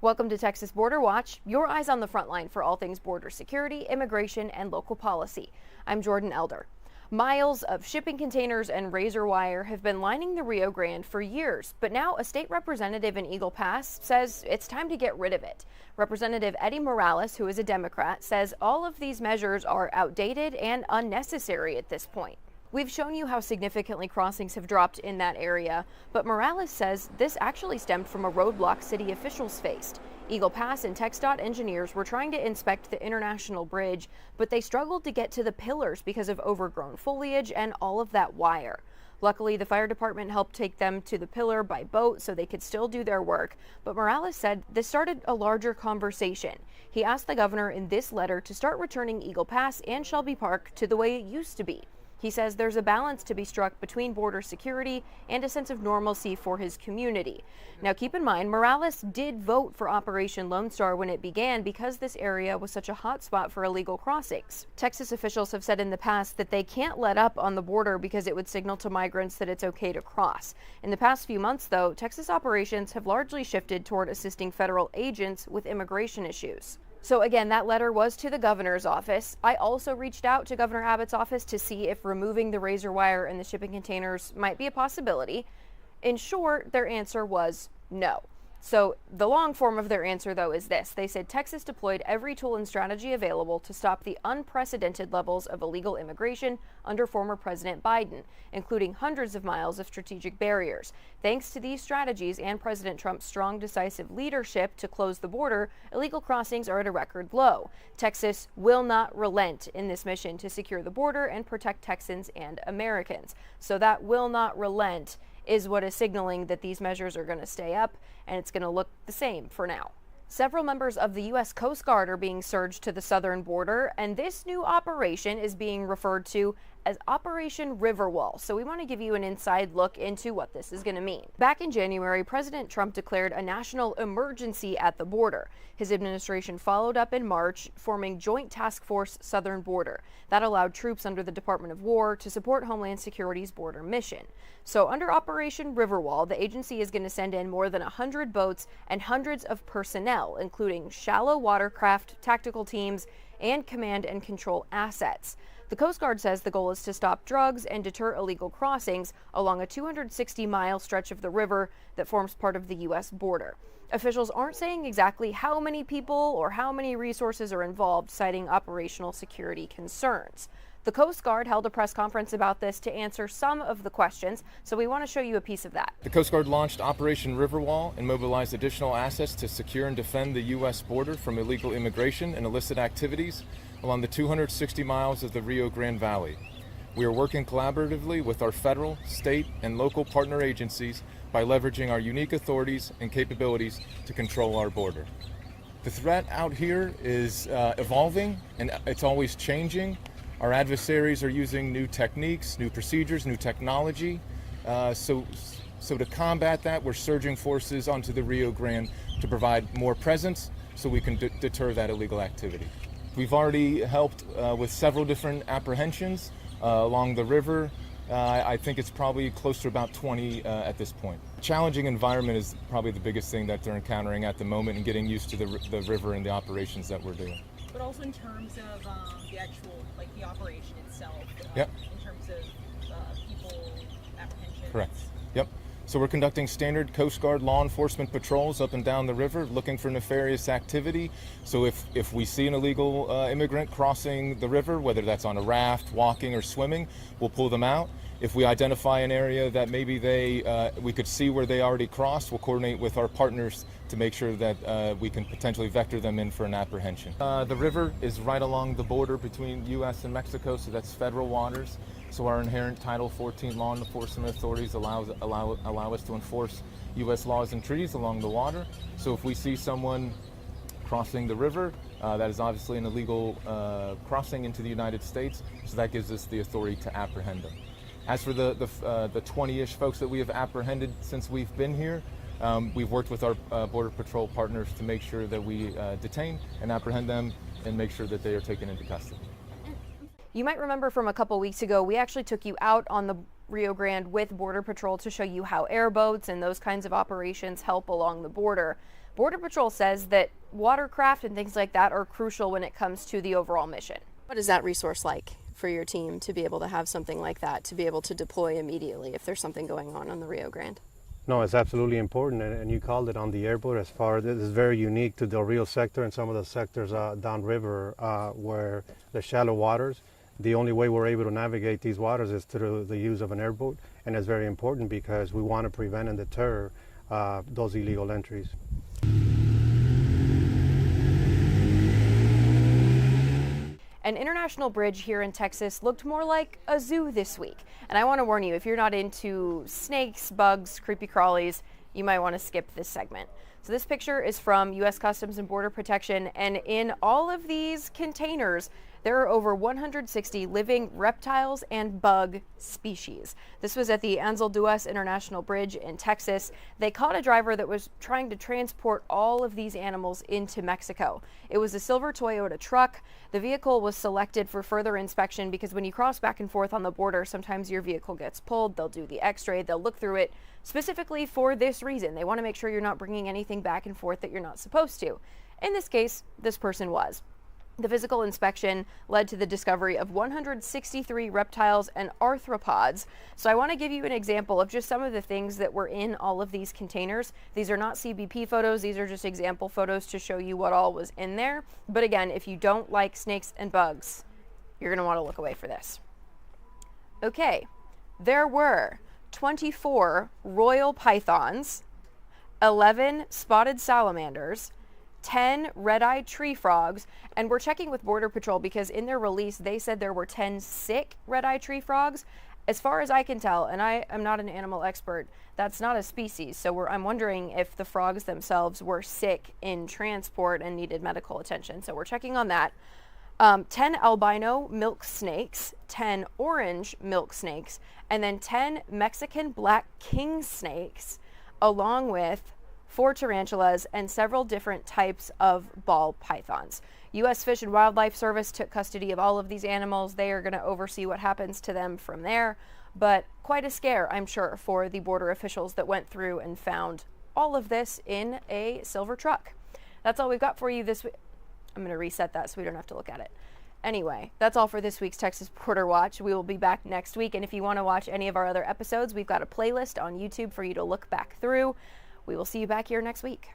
Welcome to Texas Border Watch, your eyes on the front line for all things border security, immigration, and local policy. I'm Jordan Elder. Miles of shipping containers and razor wire have been lining the Rio Grande for years, but now a state representative in Eagle Pass says it's time to get rid of it. Representative Eddie Morales, who is a Democrat, says all of these measures are outdated and unnecessary at this point. We've shown you how significantly crossings have dropped in that area, but Morales says this actually stemmed from a roadblock city officials faced. Eagle Pass and TxDOT engineers were trying to inspect the international bridge, but they struggled to get to the pillars because of overgrown foliage and all of that wire. Luckily, the fire department helped take them to the pillar by boat so they could still do their work, but Morales said this started a larger conversation. He asked the governor in this letter to start returning Eagle Pass and Shelby Park to the way it used to be. He says there's a balance to be struck between border security and a sense of normalcy for his community. Now, keep in mind, Morales did vote for Operation Lone Star when it began because this area was such a hot spot for illegal crossings. Texas officials have said in the past that they can't let up on the border because it would signal to migrants that it's okay to cross. In the past few months, though, Texas operations have largely shifted toward assisting federal agents with immigration issues. So again, that letter was to the governor's office. I also reached out to Governor Abbott's office to see if removing the razor wire and the shipping containers might be a possibility. In short, their answer was no. So the long form of their answer, though, is this. They said Texas deployed every tool and strategy available to stop the unprecedented levels of illegal immigration under former President Biden, including hundreds of miles of strategic barriers. Thanks to these strategies and President Trump's strong, decisive leadership to close the border, illegal crossings are at a record low. Texas will not relent in this mission to secure the border and protect Texans and Americans. So that will not relent is what is signaling that these measures are going to stay up, and it's going to look the same for now. Several members of the U.S. Coast Guard are being surged to the southern border, and this new operation is being referred to as Operation Riverwall. So we want to give you an inside look into what this is going to mean. Back in January, President Trump declared a national emergency at the border. His administration followed up in March, forming Joint Task Force Southern Border. That allowed troops under the Department of War to support Homeland Security's border mission. So under Operation Riverwall, the agency is going to send in more than 100 boats and hundreds of personnel, including shallow watercraft, tactical teams, and command and control assets. The Coast Guard says the goal is to stop drugs and deter illegal crossings along a 260-mile stretch of the river that forms part of the U.S. border. Officials aren't saying exactly how many people or how many resources are involved, citing operational security concerns. The Coast Guard held a press conference about this to answer some of the questions, so we want to show you a piece of that. The Coast Guard launched Operation Riverwall and mobilized additional assets to secure and defend the U.S. border from illegal immigration and illicit activities along the 260 miles of the Rio Grande Valley. We are working collaboratively with our federal, state, and local partner agencies by leveraging our unique authorities and capabilities to control our border. The threat out here is evolving, and it's always changing. Our adversaries are using new techniques, new procedures, new technology. So to combat that, we're surging forces onto the Rio Grande to provide more presence so we can deter that illegal activity. We've already helped with several different apprehensions along the river. I think it's probably close to about 20 at this point. Challenging environment is probably the biggest thing that they're encountering at the moment, and getting used to the river and the operations that we're doing. But also in terms of the actual, like the operation itself, Yep. in terms of people apprehension. Correct. Yep. So we're conducting standard Coast Guard law enforcement patrols up and down the river, looking for nefarious activity. So if we see an illegal immigrant crossing the river, whether that's on a raft, walking, or swimming, we'll pull them out. If we identify an area that maybe we could see where they already crossed, we'll coordinate with our partners to make sure that we can potentially vector them in for an apprehension. The river is right along the border between U.S. and Mexico, so that's federal waters. So our inherent Title 14 law enforcement authorities allow us to enforce U.S. laws and treaties along the water. So if we see someone crossing the river, that is obviously an illegal crossing into the United States, so that gives us the authority to apprehend them. As for the 20-ish folks that we have apprehended since we've been here, we've worked with our Border Patrol partners to make sure that we detain and apprehend them and make sure that they are taken into custody. You might remember from a couple weeks ago, we actually took you out on the Rio Grande with Border Patrol to show you how airboats and those kinds of operations help along the border. Border Patrol says that watercraft and things like that are crucial when it comes to the overall mission. What is that resource like for your team to be able to have something like that, to be able to deploy immediately if there's something going on the Rio Grande? No, it's absolutely important, and you called it on the airboat. As far as this is very unique to Del Rio sector and some of the sectors downriver where the shallow waters. The only way we're able to navigate these waters is through the use of an airboat, and it's very important because we want to prevent and deter those illegal entries. An international bridge here in Texas looked more like a zoo this week. And I want to warn you, if you're not into snakes, bugs, creepy crawlies, you might want to skip this segment. So this picture is from U.S. Customs and Border Protection, and in all of these containers, there are over 160 living reptiles and bug species. This was at the Ansel Duas International Bridge in Texas. They caught a driver that was trying to transport all of these animals into Mexico. It was a silver Toyota truck. The vehicle was selected for further inspection because when you cross back and forth on the border, sometimes your vehicle gets pulled. They'll do the x-ray, they'll look through it specifically for this reason. They want to make sure you're not bringing anything back and forth that you're not supposed to. In this case, this person was. The physical inspection led to the discovery of 163 reptiles and arthropods. So I want to give you an example of just some of the things that were in all of these containers. These are not CBP photos. These are just example photos to show you what all was in there. But again, if you don't like snakes and bugs, you're going to want to look away for this. Okay, there were 24 royal pythons, 11 spotted salamanders, 10 red-eyed tree frogs, and we're checking with Border Patrol because in their release they said there were 10 sick red-eyed tree frogs. As far as I can tell, and I am not an animal expert, that's not a species, so I'm wondering if the frogs themselves were sick in transport and needed medical attention, so we're checking on that. 10 albino milk snakes, 10 orange milk snakes, and then 10 Mexican black king snakes, along with 4 tarantulas, and several different types of ball pythons. U.S. Fish and Wildlife Service took custody of all of these animals. They are going to oversee what happens to them from there. But quite a scare, I'm sure, for the border officials that went through and found all of this in a silver truck. That's all we've got for you this week. I'm going to reset that so we don't have to look at it. Anyway, that's all for this week's Texas Border Watch. We will be back next week. And if you want to watch any of our other episodes, we've got a playlist on YouTube for you to look back through. We will see you back here next week.